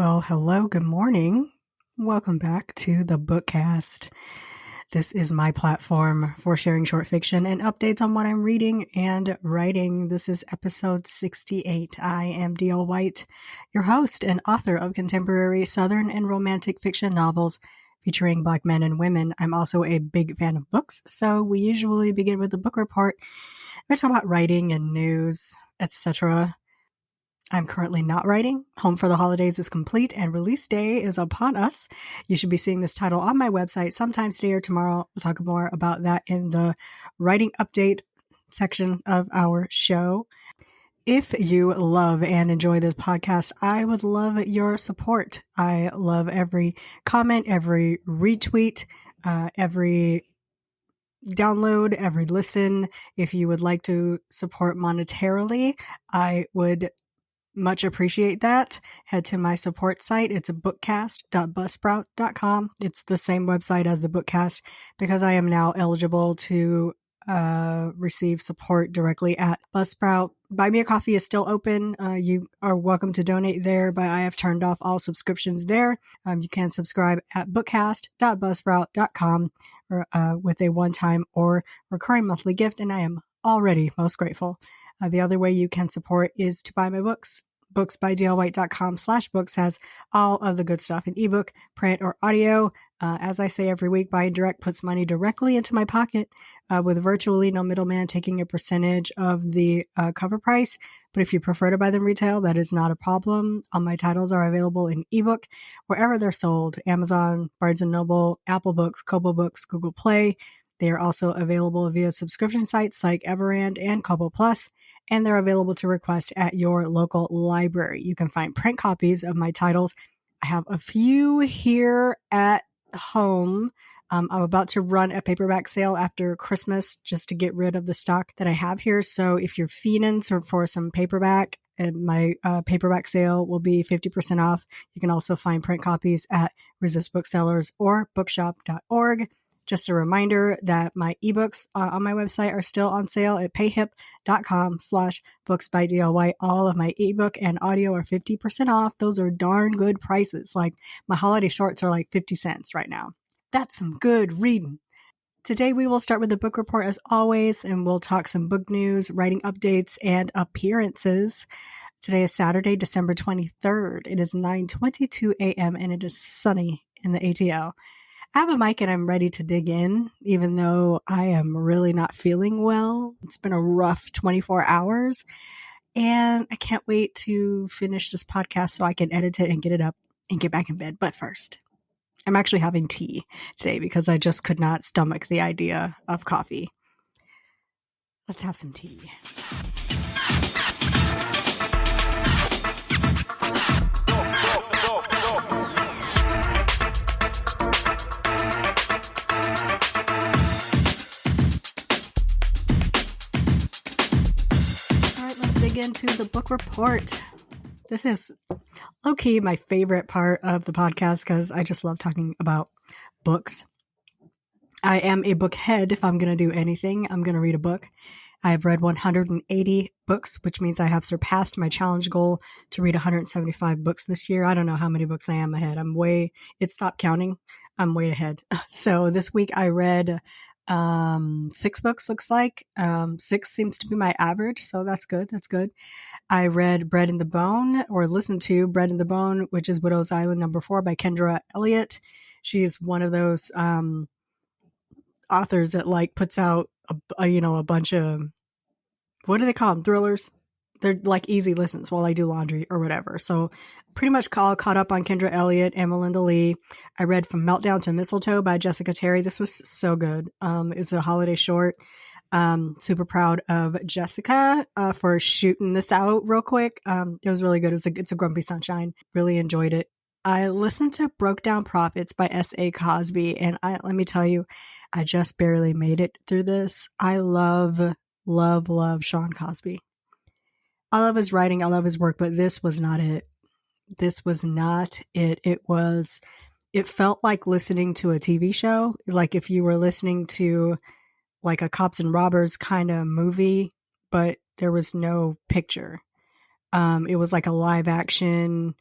Well, hello, good morning. Welcome back to the Bookcast. This is my platform for sharing short fiction and updates on what I'm reading and writing. This is episode 68. I am D.L. White, your host and author of contemporary Southern and romantic fiction novels featuring Black men and women. I'm also a big fan of books, so we usually begin with a book report. We talk about writing and news, etc. I'm currently not writing. Home for the Holidays is complete and release day is upon us. You should be seeing this title on my website sometime today or tomorrow. We'll talk more about that in the writing update section of our show. If you love and enjoy this podcast, I would love your support. I love every comment, every retweet, every download, every listen. If you would like to support monetarily, I would much appreciate that. Head to my support site. It's bookcast.buzzsprout.com. It's the same website as the Bookcast because I am now eligible to receive support directly at Buzzsprout. Buy Me a Coffee is still open. You are welcome to donate there, but I have turned off all subscriptions there. You can subscribe at bookcast.buzzsprout.com with a one-time or recurring monthly gift, and I am already most grateful. The other way you can support is to buy my books. booksbydlwhite.com/books has all of the good stuff in ebook, print, or audio. As I say every week, buying direct puts money directly into my pocket with virtually no middleman taking a percentage of the cover price. But if you prefer to buy them retail, that is not a problem. All my titles are available in ebook wherever they're sold: Amazon, Barnes & Noble, Apple Books, Kobo Books, Google Play. They are also available via subscription sites like Everand and Kobo Plus, and they're available to request at your local library. You can find print copies of my titles. I have a few here at home. I'm about to run a paperback sale after Christmas just to get rid of the stock that I have here. So if you're feeding for some paperback, and my paperback sale will be 50% off. You can also find print copies at Resist Booksellers or bookshop.org. Just a reminder that my ebooks on my website are still on sale at payhip.com/booksbydlwhite. All of my ebook and audio are 50% off. Those are darn good prices. Like my holiday shorts are like 50 cents right now. That's some good reading. Today we will start with the book report as always, and we'll talk some book news, writing updates, and appearances. Today is Saturday, December 23rd. It is 9:22 a.m. and it is sunny in the ATL. I have a mic and I'm ready to dig in, even though I am really not feeling well. It's been a rough 24 hours, and I can't wait to finish this podcast so I can edit it and get it up and get back in bed. But first, I'm actually having tea today because I just could not stomach the idea of coffee. Let's have some tea. Into the book report. This is low-key my favorite part of the podcast because I just love talking about books. I am a book head. If I'm going to do anything, I'm going to read a book. I have read 180 books, which means I have surpassed my challenge goal to read 175 books this year. I don't know how many books I am ahead. It stopped counting. I'm way ahead. So this week I read 6 books, looks like. 6 seems to be my average, so that's good. I read Bread in the Bone, or listened to Bread in the Bone, which is Widow's Island number 4 by Kendra Elliott. She's one of those authors that like puts out a bunch of, what do they call them? Thrillers. They're like easy listens while I do laundry or whatever. So pretty much caught up on Kendra Elliott and Melinda Lee. I read From Meltdown to Mistletoe by Jessica Terry. This was so good. It's a holiday short. Super proud of Jessica for shooting this out real quick. It was really good. It's a Grumpy Sunshine. Really enjoyed it. I listened to Broke Down Profits by S.A. Cosby, and let me tell you, I just barely made it through this. I love Sean Cosby. I love his writing. I love his work, but this was not it. It felt like listening to a TV show. Like if you were listening to like a cops and robbers kind of movie, but there was no picture. It was like a live action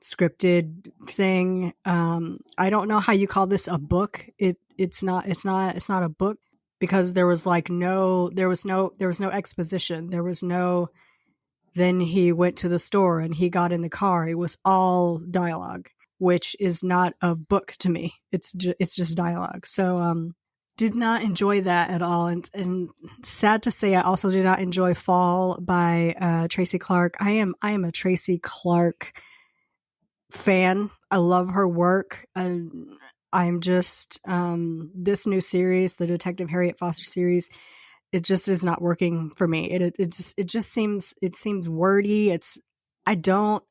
scripted thing. I don't know how you call this a book. It's not a book because there was no exposition. There was no, then he went to the store and he got in the car. It was all dialogue, which is not a book to me. It's just dialogue. So, did not enjoy that at all. And sad to say, I also did not enjoy Fall by Tracy Clark. I am a Tracy Clark fan. I love her work. I'm just this new series, the Detective Harriet Foster series, it just is not working for me. It just seems wordy. I don't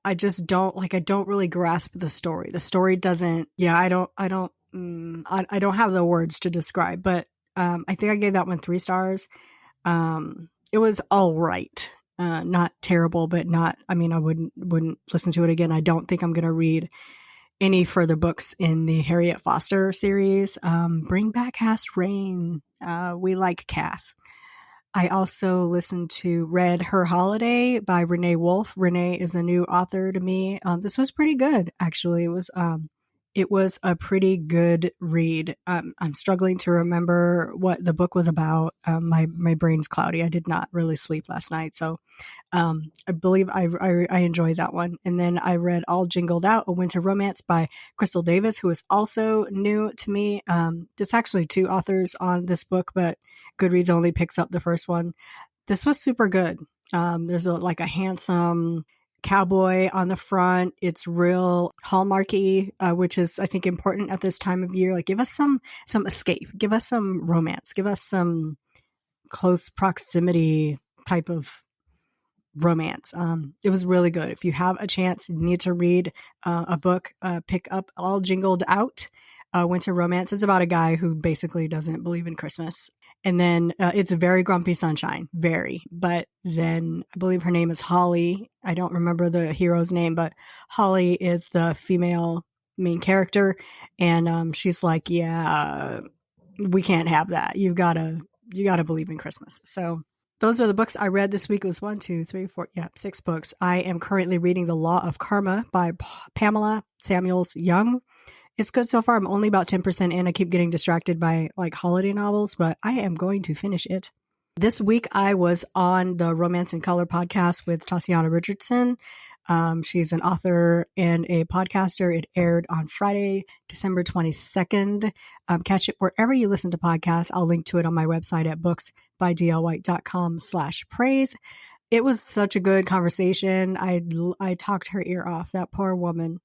really grasp the story. The story doesn't. Yeah, I don't have the words to describe. But I think I gave that one 3 stars. It was all right. Not terrible, but not. I mean, I wouldn't listen to it again. I don't think I'm going to read any further books in the Harriet Foster series. Bring back Cass Rain. We like Cass. I also read Her Holiday by Renee Wolfe. Renee is a new author to me. This was pretty good, actually. It was a pretty good read. I'm struggling to remember what the book was about. My brain's cloudy. I did not really sleep last night, so I believe I enjoyed that one. And then I read All Jingled Out, A Winter Romance by Crystal Davis, who is also new to me. There's actually 2 authors on this book, but Goodreads only picks up the first one. This was super good. There's a handsome cowboy on the front. It's real Hallmarky, which is, I think, important at this time of year. Like, give us some escape, give us some romance, give us some close proximity type of romance. It was really good. If you have a chance, you need to read a book, pick up All Jingled Out, Winter Romance. It's about a guy who basically doesn't believe in Christmas. And then it's Very Grumpy Sunshine, very. But then I believe her name is Holly. I don't remember the hero's name, but Holly is the female main character. And she's like, yeah, we can't have that. You gotta believe in Christmas. So those are the books I read this week. It was 1, 2, 3, 4, 6 books. I am currently reading The Law of Karma by Pamela Samuels Young. It's good so far. I'm only about 10% in. I keep getting distracted by holiday novels, but I am going to finish it. This week I was on the Romance in Color podcast with Tatiana Richardson. She's an author and a podcaster. It aired on Friday, December 22nd. Catch it wherever you listen to podcasts. I'll link to it on my website at booksbydlwhite.com/praise. It was such a good conversation. I talked her ear off, that poor woman.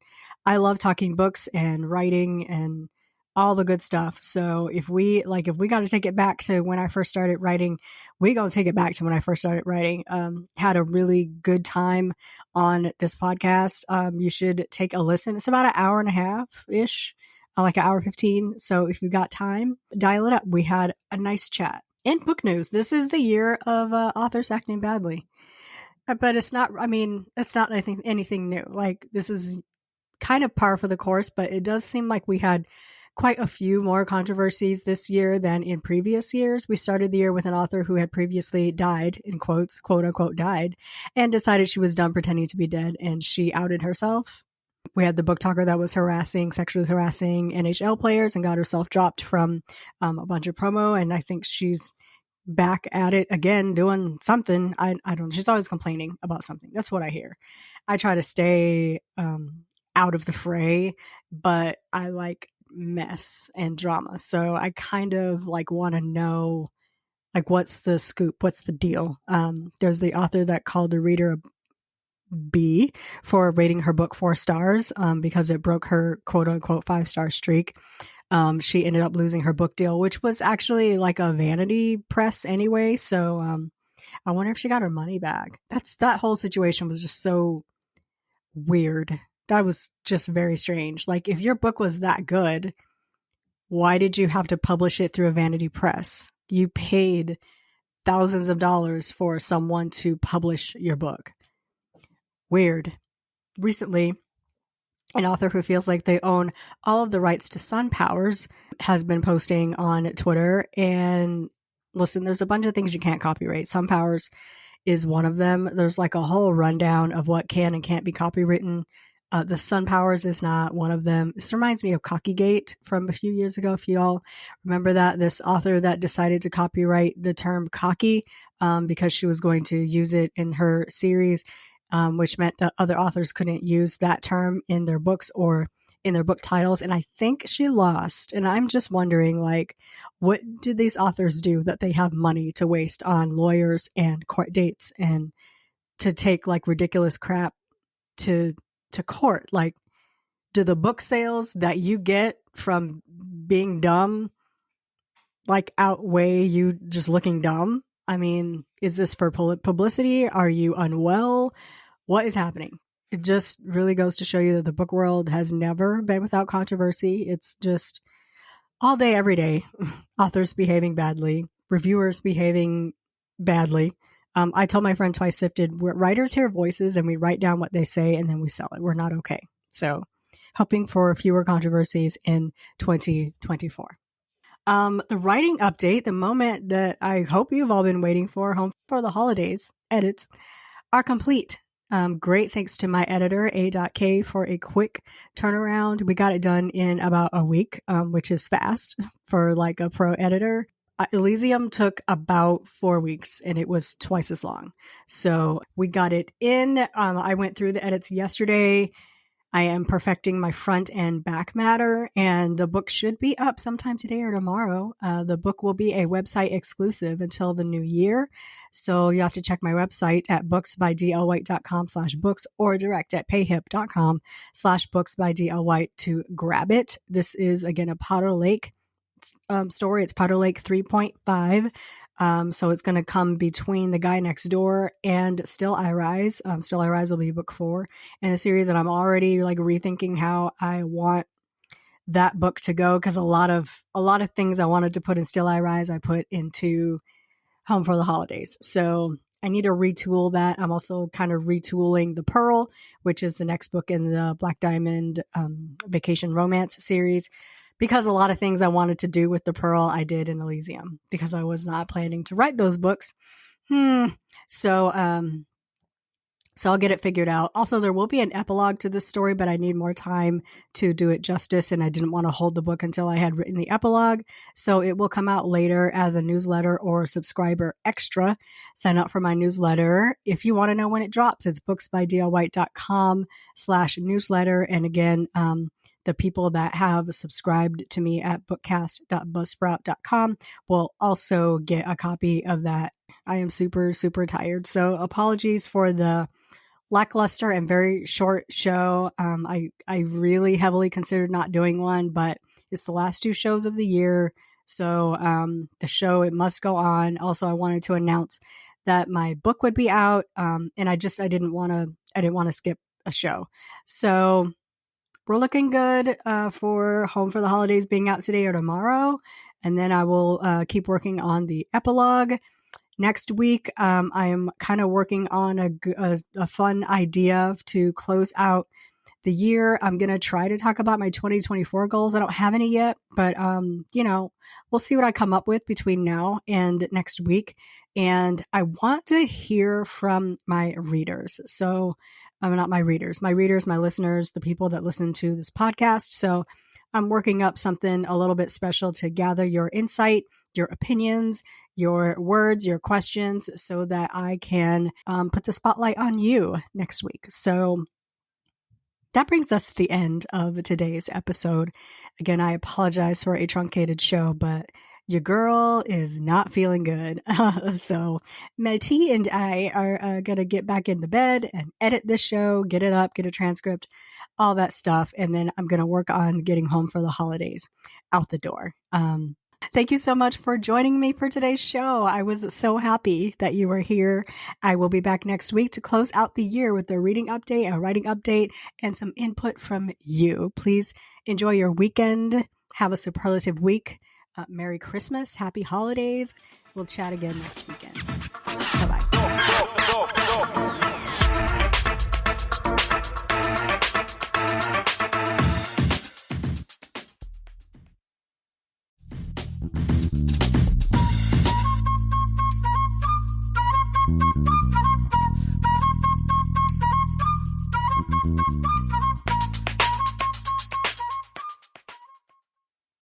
I love talking books and writing and all the good stuff. So if we got to take it back to when I first started writing, we going to take it back to when I first started writing. Had a really good time on this podcast. You should take a listen. It's about an hour and a half ish, like an hour 15. So if you've got time, dial it up. We had a nice chat. And book news. This is the year of authors acting badly. But it's not, it's not anything new. This is kind of par for the course, but it does seem like we had quite a few more controversies this year than in previous years. We started the year with an author who had previously died, in quotes, quote unquote, died, and decided she was done pretending to be dead, and she outed herself. We had the book talker that was sexually harassing NHL players and got herself dropped from a bunch of promo, and I think she's back at it again doing something. I don't, she's always complaining about something. That's what I hear. I try to stay out of the fray, but I like mess and drama. So I kind of want to know what's the scoop, what's the deal. There's the author that called the reader a B for rating her book 4 stars because it broke her quote unquote 5-star streak. She ended up losing her book deal, which was actually a vanity press anyway. So I wonder if she got her money back. That whole situation was just so weird. That was just very strange. If your book was that good, why did you have to publish it through a vanity press? You paid thousands of dollars for someone to publish your book. Weird. Recently, an author who feels like they own all of the rights to Sun Powers has been posting on Twitter. And listen, there's a bunch of things you can't copyright. Sun Powers is one of them. There's a whole rundown of what can and can't be copywritten. The Sun Powers is not one of them. This reminds me of Cockeygate from a few years ago. If you all remember that, this author that decided to copyright the term cocky because she was going to use it in her series, which meant that other authors couldn't use that term in their books or in their book titles. And I think she lost. And I'm just wondering, like, what do these authors do that they have money to waste on lawyers and court dates and to take like ridiculous crap to court? Like, do the book sales that you get from being dumb like outweigh you just looking dumb? I mean, is this for publicity? Are you unwell? What is happening? It just really goes to show you that the book world has never been without controversy. It's just all day, every day, authors behaving badly, reviewers behaving badly. I told my friend Twice Sifted, writers hear voices and we write down what they say and then we sell it. We're not okay. So hoping for fewer controversies in 2024. The writing update, the moment that I hope you've all been waiting for, Home for the Holidays edits are complete. Great thanks to my editor, A.K, for a quick turnaround. We got it done in about a week, which is fast for like a pro editor. Elysium took about 4 weeks and it was twice as long. So we got it in. I went through the edits yesterday. I am perfecting my front and back matter, and the book should be up sometime today or tomorrow. The book will be a website exclusive until the new year. So you have to check my website at booksbydlwhite.com/books or direct at payhip.com/booksbydlwhite to grab it. This is, again, a Powder Lake story. It's Powder Lake 3.5. So it's going to come between The Guy Next Door and Still I Rise. Still I Rise will be book 4 in the series, and I'm already like rethinking how I want that book to go, because a lot of things I wanted to put in Still I Rise, I put into Home for the Holidays. So I need to retool that. I'm also kind of retooling The Pearl, which is the next book in the Black Diamond Vacation Romance series, because a lot of things I wanted to do with The Pearl, I did in Elysium, because I was not planning to write those books. So I'll get it figured out. Also, there will be an epilogue to this story, but I need more time to do it justice, and I didn't want to hold the book until I had written the epilogue. So it will come out later as a newsletter or subscriber extra. Sign up for my newsletter. If you want to know when it drops, it's booksbydlwhite.com/newsletter. And again, the people that have subscribed to me at bookcast.buzzsprout.com will also get a copy of that. I am super, super tired. So apologies for the lackluster and very short show. I really heavily considered not doing one, but it's the last 2 shows of the year. So the show, it must go on. Also, I wanted to announce that my book would be out. And I didn't want to skip a show. So we're looking good for Home for the Holidays being out today or tomorrow. And then I will keep working on the epilogue. Next week, I am kind of working on a fun idea to close out the year. I'm going to try to talk about my 2024 goals. I don't have any yet, but, we'll see what I come up with between now and next week. And I want to hear from my readers. So not my readers, my listeners, the people that listen to this podcast. So I'm working up something a little bit special to gather your insight, your opinions, your words, your questions, so that I can put the spotlight on you next week. So that brings us to the end of today's episode. Again, I apologize for a truncated show, but your girl is not feeling good. So my T and I are going to get back in the bed and edit this show, get it up, get a transcript, all that stuff. And then I'm going to work on getting Home for the Holidays out the door. Thank you so much for joining me for today's show. I was so happy that you were here. I will be back next week to close out the year with a reading update, a writing update, and some input from you. Please enjoy your weekend. Have a superlative week. Merry Christmas. Happy holidays. We'll chat again next weekend. Bye-bye.